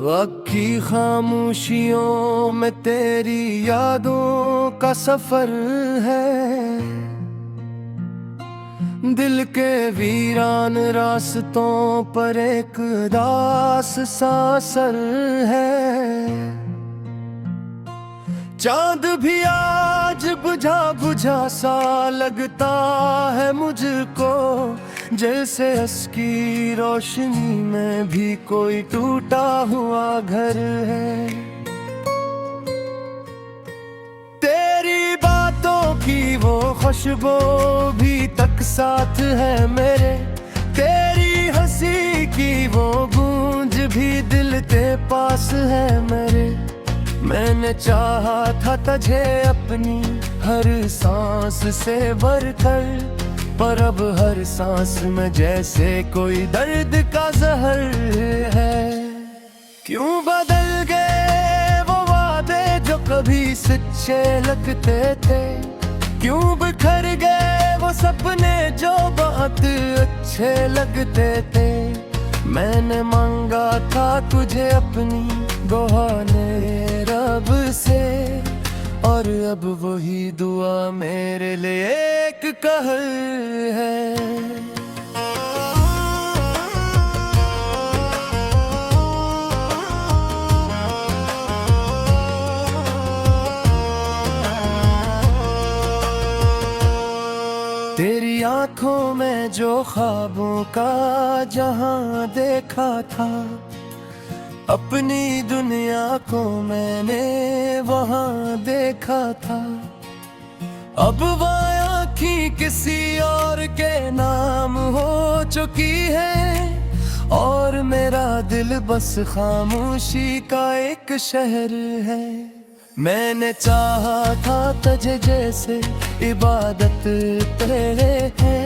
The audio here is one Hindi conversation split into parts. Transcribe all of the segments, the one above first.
वक्त की खामोशियों में तेरी यादों का सफर है। दिल के वीरान रास्तों पर एक दास सा असर है। चांद भी आज बुझा बुझा सा लगता है मुझको, जैसे उसकी रोशनी में भी कोई टूटा हुआ घर है। तेरी बातों की वो खुशबू भी तक साथ है मेरे, तेरी हंसी की वो गूंज भी दिल के पास है मेरे। मैंने चाहा था तुझे अपनी हर सांस से भरकर, पर अब हर सांस में जैसे कोई दर्द का जहर है। क्यों बदल गए वो वादे जो कभी सच्चे लगते थे, क्यों बिखर गए वो सपने जो बहुत अच्छे लगते थे। मैंने मांगा था तुझे अपनी दुआने रब से, और अब वही दुआ मेरे लिए एक कहर है। तेरी आंखों में जो ख्वाबों का जहां देखा था, अपनी दुनिया को मैंने वहां देखा था। अब वह आँखें किसी और के नाम हो चुकी है, और मेरा दिल बस खामोशी का एक शहर है। मैंने चाहा था तुझे जैसे इबादत तेरे है,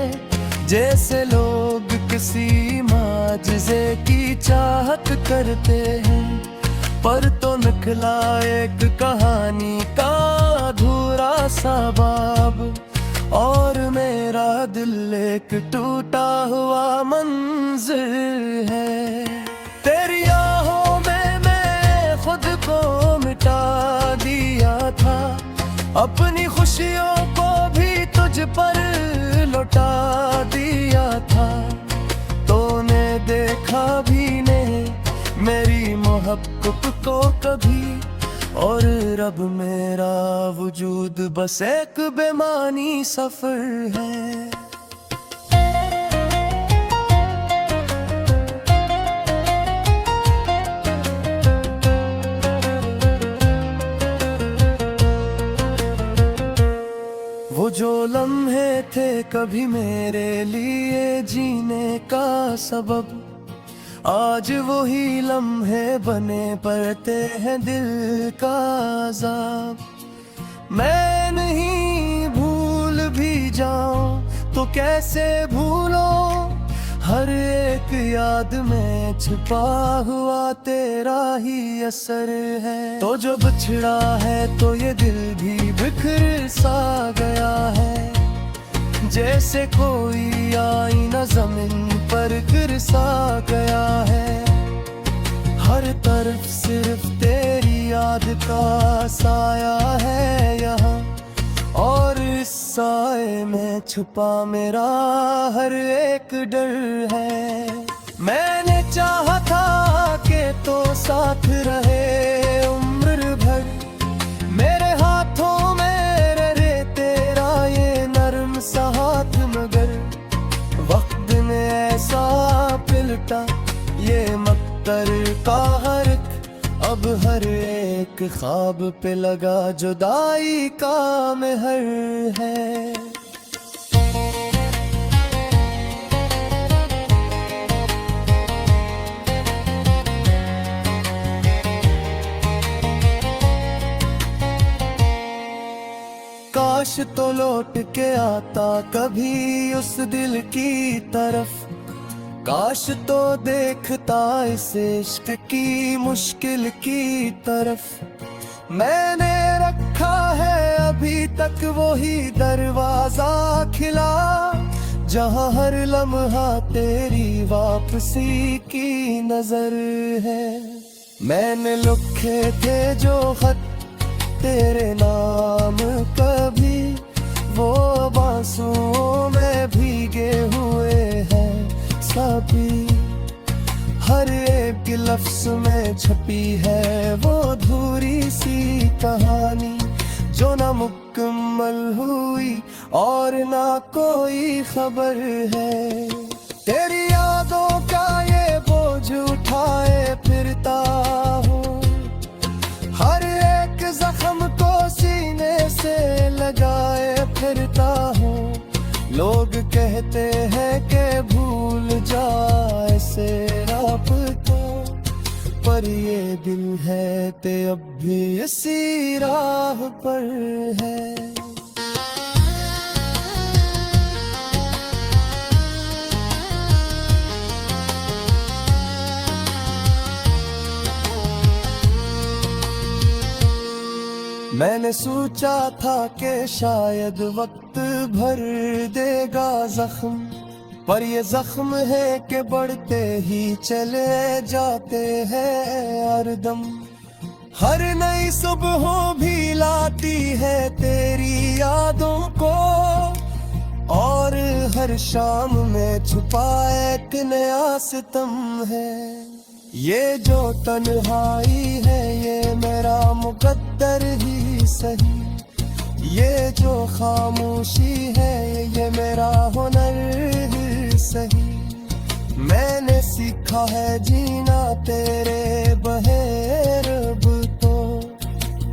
जैसे लोग किसी माजिज़े की चाहत करते हैं। पर तो निकला एक कहानी का अधूरा सा बाब, और मेरा दिल एक टूटा हुआ मंज़िल है। तेरी आहों में मैं खुद को मिटा दिया था, अपनी खुशियों को भी तुझ पर लौटा दिया था। तूने देखा भी नहीं मेरी मोहब्बत को कभी, और रब मेरा वजूद बस एक बेमानी सफर है। वो जो लम्हे थे कभी मेरे लिए जीने का सबब, आज वही लम्हे बने पड़ते हैं दिल का अज़ाब। मैं नहीं भूल भी जाऊं तो कैसे भूलो, हर एक याद में छुपा हुआ तेरा ही असर है। तो जो बिछड़ा है तो ये दिल भी बिखर सा गया है, जैसे कोई आईना जमीन पर गिर सा गया है। हर तरफ सिर्फ तेरी याद का साया है यहाँ, और इस साए में छुपा मेरा हर एक डर है। मैंने चाहा था कि तो साथ रहे उम्र भर, मेरे हाथों में रहे तेरा ये नर्म सा हाथ, मगर वक्त ने ऐसा पिलटा ये मक्तर का हर, अब हर एक ख्वाब पे लगा जुदाई का मेहर है। काश तो लौट के आता कभी उस दिल की तरफ, काश तो देखता इस इश्क की मुश्किल की तरफ। मैंने रखा है अभी तक वही दरवाजा खिला, जहाँ हर लम्हा तेरी वापसी की नजर है। मैंने लिखे थे जो खत तेरे नाम कभी, वो बांसुओं में भीगे हुए हैं सभी। हर एक लफ्ज में छपी है वो अधूरी सी कहानी, जो ना मुकम्मल हुई और ना कोई खबर है। तेरी यादों का ये बोझ उठाए फिरता हूँ, हर एक जख्म को सीने से लगाए फिरता हूँ। लोग कहते हैं कि भूल जाए से राबता, पर ये दिल है ते अब भी इसी राह पर है। मैंने सोचा था कि शायद वक्त भर देगा जख्म, पर ये जख्म है कि बढ़ते ही चले जाते हैं हरदम। हर नई सुबहों भी लाती है तेरी यादों को, और हर शाम में छुपा एक नया सितम है। ये जो तन्हाई है ये मेरा मुकद्दर ही सही, ये जो खामोशी है ये मेरा हुनर ही सही। मैंने सीखा है जीना तेरे बहेर तो,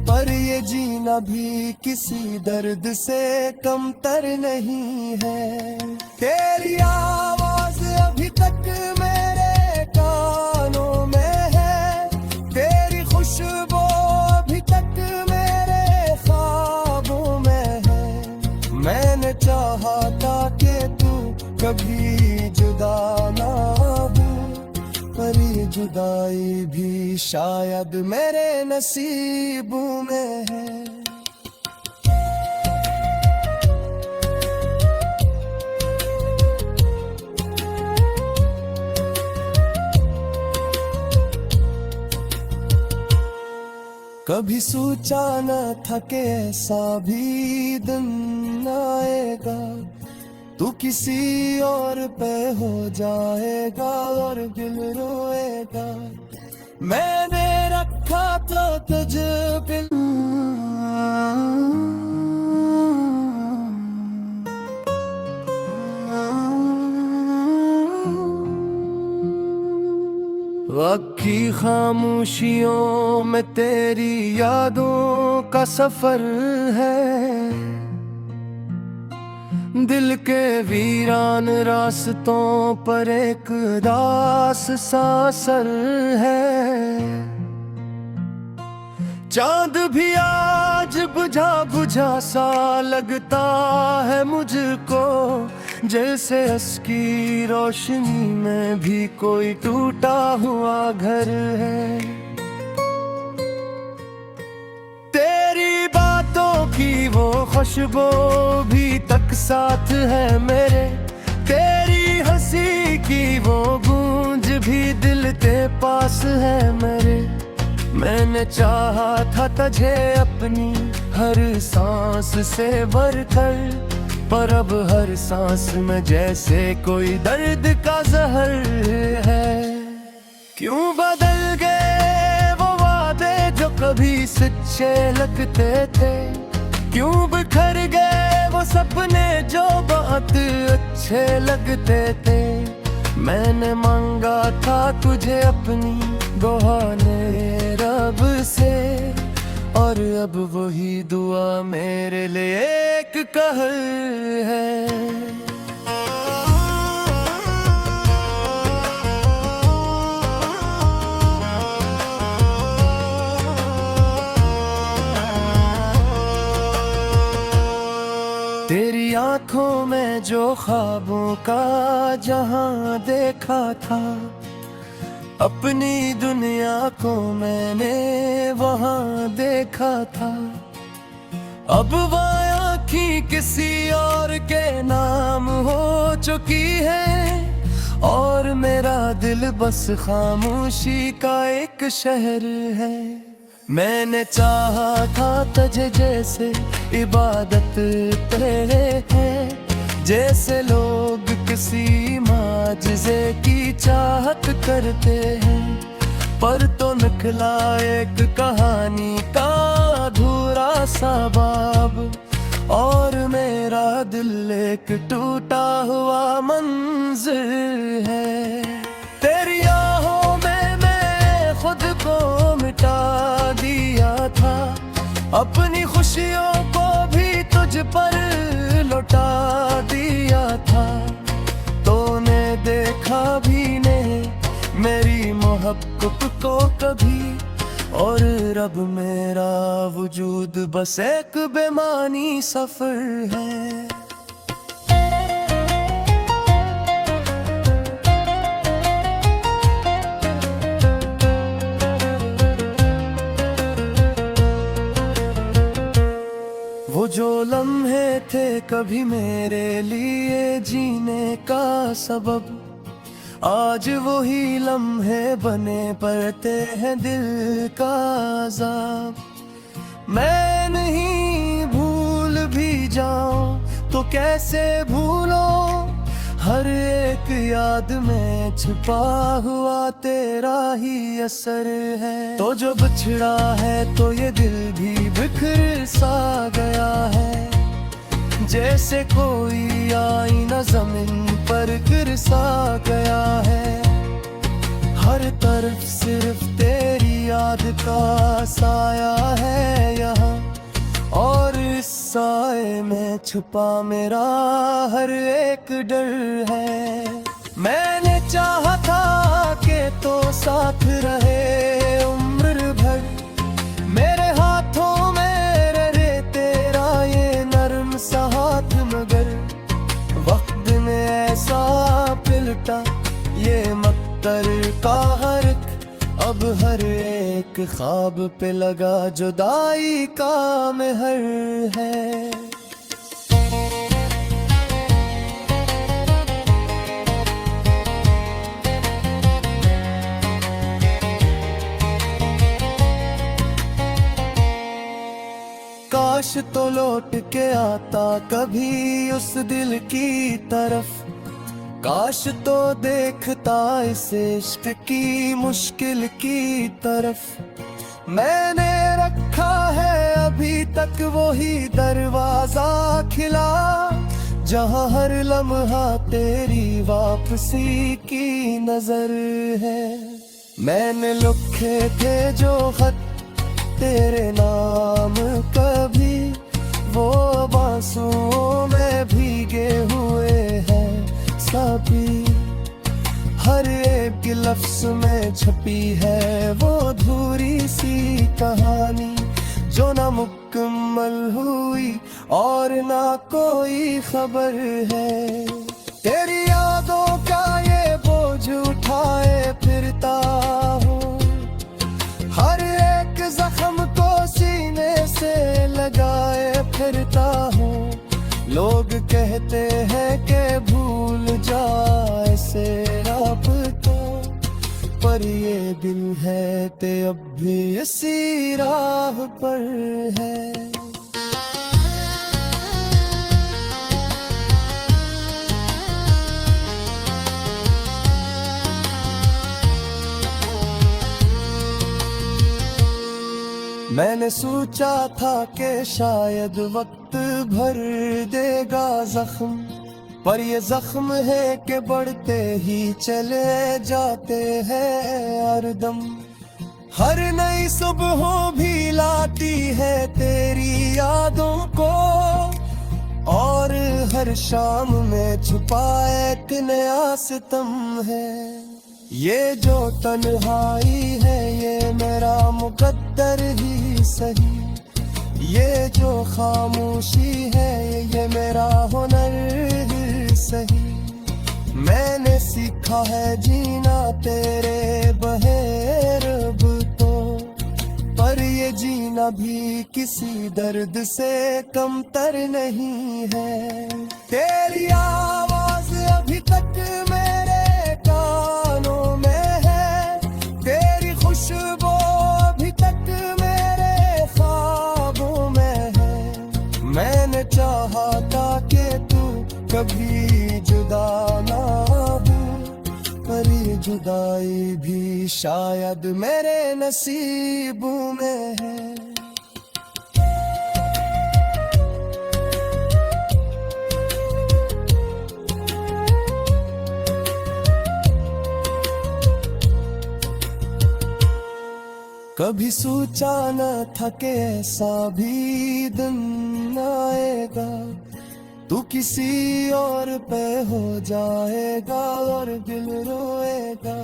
पर ये जीना भी किसी दर्द से कमतर नहीं है। तेरी आवाज अभी तक मेरे कानों में है, तेरी खुशबू अभी तक मेरे ख्वाबों में है। मैंने चाहा था कि तू कभी जुदा ना हो, पर ये जुदाई भी शायद मेरे नसीबों में है। कभी सोचा न था कि ऐसा भी दिन आएगा, तू किसी और पे हो जाएगा और दिल रोएगा। मैंने रखा तो तुझ पे वक्त की खामोशियों में तेरी यादों का सफर है, दिल के वीरान रास्तों पर एक दास सा असर है। चांद भी आज बुझा बुझा सा लगता है मुझको, जैसे उसकी रोशनी में भी कोई टूटा हुआ घर है। तेरी बातों की वो खुशबू भी तक साथ है मेरे, तेरी हंसी की वो गूंज भी दिल के पास है मेरे। मैंने चाहा था तुझे अपनी हर सांस से भरकर, पर अब हर सांस में जैसे कोई दर्द का जहर है। क्यों बदल गए वो वादे जो कभी सच्चे लगते थे, क्यों बिखर गए वो सपने जो बहुत अच्छे लगते थे। मैंने मांगा था तुझे अपनी दुआने रब से, और अब वही दुआ मेरे लिए एक कहर है। तेरी आंखों में जो ख्वाबों का जहां देखा था, अपनी दुनिया को मैंने वहां देखा था। अब वह आँखें किसी और के नाम हो चुकी है, और मेरा दिल बस खामोशी का एक शहर है। मैंने चाहा था तुझे जैसे इबादत तेरे है, जैसे लोग किसी माजिज़े की चाहत करते हैं, पर तो निकला एक कहानी का अधूरा सा बाब। और मेरा दिल एक टूटा हुआ मंज़िल है। तेरी आहों में मैं खुद को मिटा दिया था, अपनी खुशियों को भी तुझ पर लौटा दिया था। तूने देखा भी नहीं मेरी मोहब्बत को कभी, और रब मेरा वजूद बस एक बेमानी सफर है। वो जो लम्हे थे कभी मेरे लिए जीने का सबब, आज वही लम्हे बने पड़ते हैं दिल का अज़ाब। मैं नहीं भूल भी जाऊं तो कैसे भूलो, हर एक याद में छुपा हुआ तेरा ही असर है। तो जो बिछड़ा है तो ये दिल भी बिखर सा गया है, जैसे कोई आईना जमीन पर गिर सा गया है। हर तरफ सिर्फ तेरी याद का साया है यहाँ, और इस साए में छुपा मेरा हर एक डर है। मैंने चाहा था कि तो साथ रहे उम्र भर, मेरे हाथों में रहे तेरा ये नर्म सा हाथ, मगर वक्त ने ऐसा पिलटा ये मक्तर का हरक, अब हर एक ख्वाब पे लगा जुदाई का मेहर है। काश तो लौट के आता कभी उस दिल की तरफ, काश तो देखता इस इश्क की मुश्किल की तरफ। मैंने रखा है अभी तक वही दरवाजा खिला, जहाँ हर लम्हा तेरी वापसी की नजर है। मैंने लिखे थे जो खत तेरे नाम कभी, वो बांसुओं में भीगे हुए हैं सभी। हर एक लफ्ज में छपी है वो अधूरी सी कहानी, जो ना मुकम्मल हुई और ना कोई खबर है। तेरी यादों का ये बोझ उठाए फिरता हूँ, हर एक जख्म को सीने से लगाए फिरता हूँ। लोग कहते हैं कि भूल जाए से राबता, पर ये दिल है ते अब भी इसी राह पर है। मैंने सोचा था कि शायद वक्त भर देगा जख्म, पर ये जख्म है कि बढ़ते ही चले जाते हैं हरदम। हर नई सुबह भी लाती है तेरी यादों को, और हर शाम में छुपा एक नया सितम है। ये जो तन्हाई है ये मेरा मुकद्दर ही सही, ये जो खामोशी है ये मेरा हुनर ही सही। मैंने सीखा है जीना तेरे बहेर तो, पर ये जीना भी किसी दर्द से कमतर नहीं है। तेरी आवाज अभी तक मेरे चाहा था कि तू कभी जुदा ना हो, पर ये जुदाई भी शायद मेरे नसीबों में है। कभी सोचा न था कि ऐसा भी दिन आएगा, तू किसी और पे हो जाएगा और दिल रोएगा।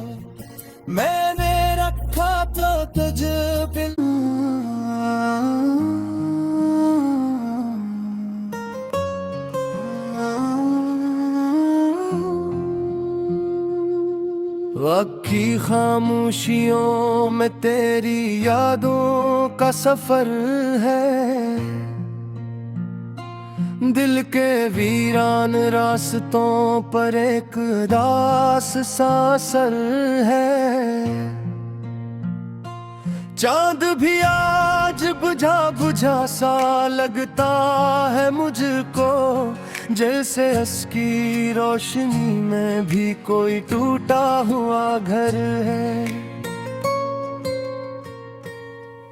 मैंने रखा था तुझ पे वक्त की खामोशियों में तेरी यादों का सफर है, दिल के वीरान रास्तों पर एक दास सा असर है। चांद भी आज बुझा बुझा सा लगता है मुझको, जैसे उसकी रोशनी में भी कोई टूटा हुआ घर है।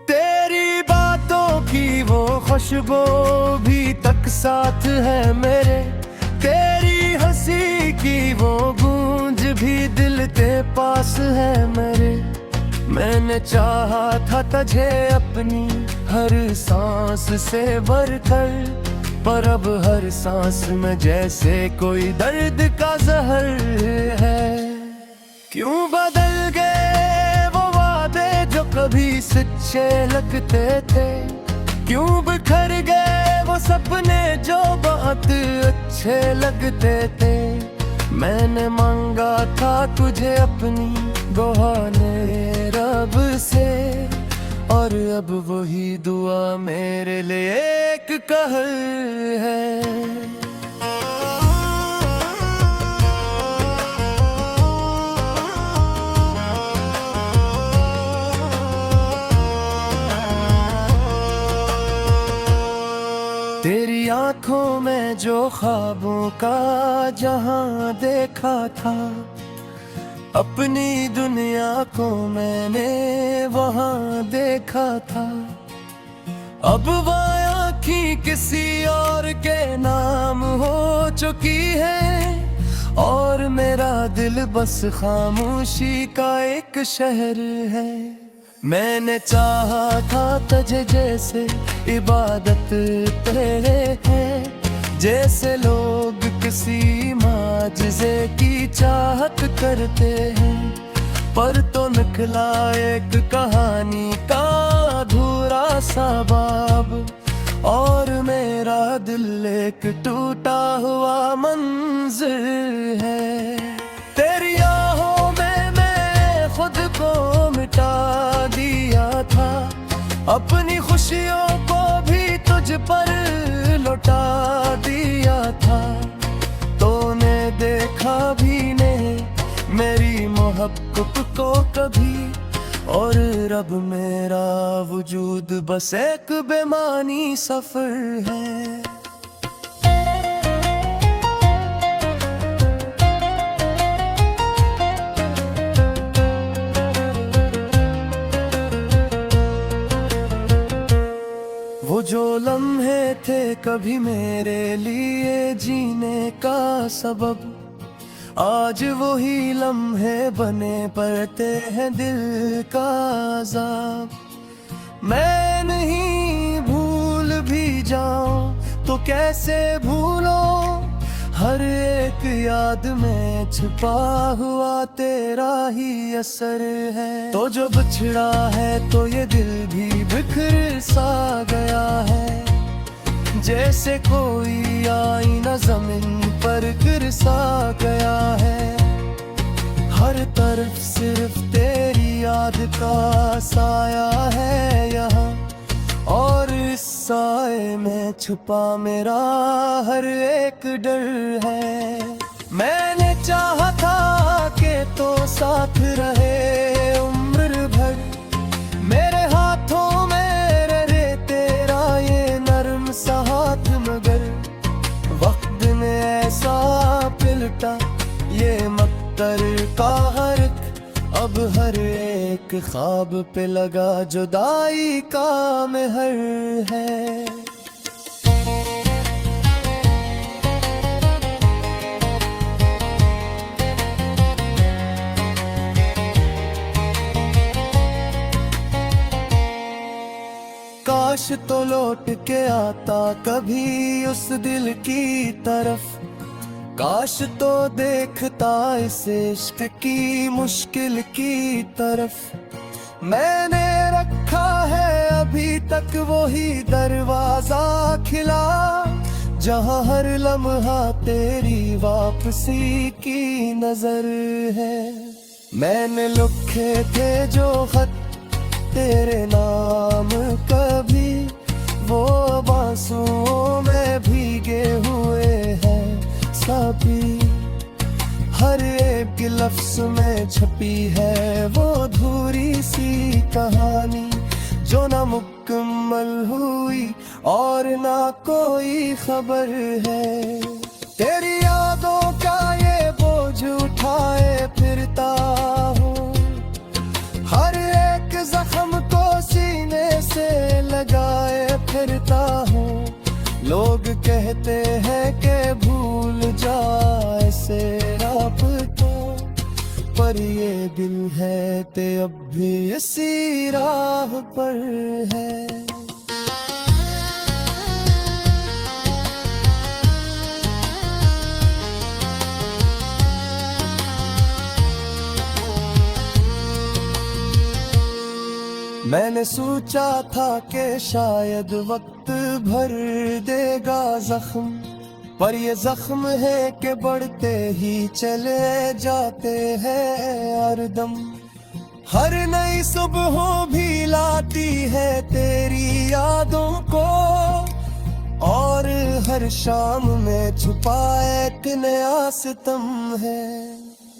तेरी बातों की वो खुशबू भी तक साथ है मेरे, तेरी हंसी की वो गूंज भी दिल के पास है मेरे। मैंने चाहा था तुझे अपनी हर सांस से भरकर, पर अब हर सांस में जैसे कोई दर्द का जहर है। क्यों बदल गए वो वादे जो कभी सच्चे लगते थे, क्यों बिखर गए वो सपने जो बहुत अच्छे लगते थे। मैंने मांगा था तुझे अपनी दुआने रब से, और अब वही दुआ मेरे लिए एक कहर है। तेरी आंखों में जो ख्वाबों का जहां देखा था, अपनी दुनिया को मैंने वहां देखा था। अब वह आँखें किसी और के नाम हो चुकी है, और मेरा दिल बस खामोशी का एक शहर है। मैंने चाहा था तुझे जैसे इबादत तेरे है, जैसे लोग किसी माजिज़े की चाहत करते हैं, पर तो निकला एक कहानी का अधूरा सा बाब, और मेरा दिल एक टूटा हुआ मंज़िल है। तेरी आहों में मैं खुद को मिटा दिया था, अपनी खुशियों को भी तुझ पर लौटा दिया था। तूने देखा भी नहीं मेरी मोहब्बत को कभी, और रब मेरा वजूद बस एक बेमानी सफर है। वो जो लम्हे थे कभी मेरे लिए जीने का सबब, आज वही लम्हे बने पड़ते हैं दिल का अज़ाब। मैं नहीं भूल भी जाऊं तो कैसे भूलो, हर एक याद में छुपा हुआ तेरा ही असर है। तो जो बिछड़ा है तो ये दिल भी बिखर सा गया है, जैसे कोई आईना जमीन पर गिर सा गया है। हर तरफ सिर्फ तेरी याद का साया है यहाँ, और इस साए में छुपा मेरा हर एक डर है। मैंने चाहा था कि तो साथ रहे उम्र भर, मेरे हाथों में रहे तेरा ये नर्म सा हाथ, मगर कबूतर का हरक अब हर एक ख्वाब पे लगा जुदाई का मेहर है। काश तो लौट के आता कभी उस दिल की तरफ, काश तो देखता इस इश्क की मुश्किल की तरफ। मैंने रखा है अभी तक वही दरवाजा खिला, जहां हर लम्हा तेरी वापसी की नजर है। मैंने लिखे थे जो खत तेरे नाम कभी, वो बांसुओं में भीगे हुए हैं सभी। हर एक लफ्ज में छपी है वो अधूरी सी कहानी, जो ना मुकम्मल हुई और ना कोई खबर है। तेरी यादों का ये बोझ उठाए फिरता हूँ, हर एक जख्म को सीने से लगाए फिरता हूँ। लोग कहते हैं कि भूल जाए से राबता, पर ये दिल है ते अब भी इसी राह पर है। मैंने सोचा था कि शायद वक्त भर देगा जख्म, पर ये जख्म है कि बढ़ते ही चले जाते हैं हरदम। हर नई सुबह भी लाती है तेरी यादों को, और हर शाम में छुपा एक नया सितम है।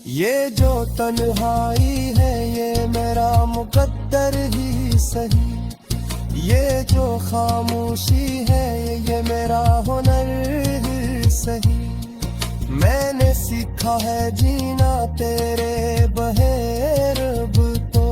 ये जो तन्हाई है ये मेरा मुकद्दर ही सही, ये जो खामोशी है ये मेरा हुनर ही सही। मैंने सीखा है जीना तेरे बगैर अब तो,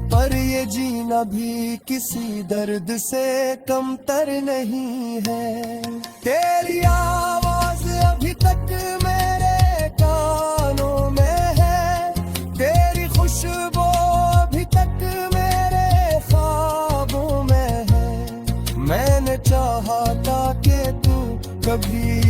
पर ये जीना भी किसी दर्द से कमतर नहीं है। तेरी आवाज अभी तक मेरे कानों में है, तेरी खुशबू अभी तक मेरे ख्वाबों में है। मैंने चाहा था कि तू कभी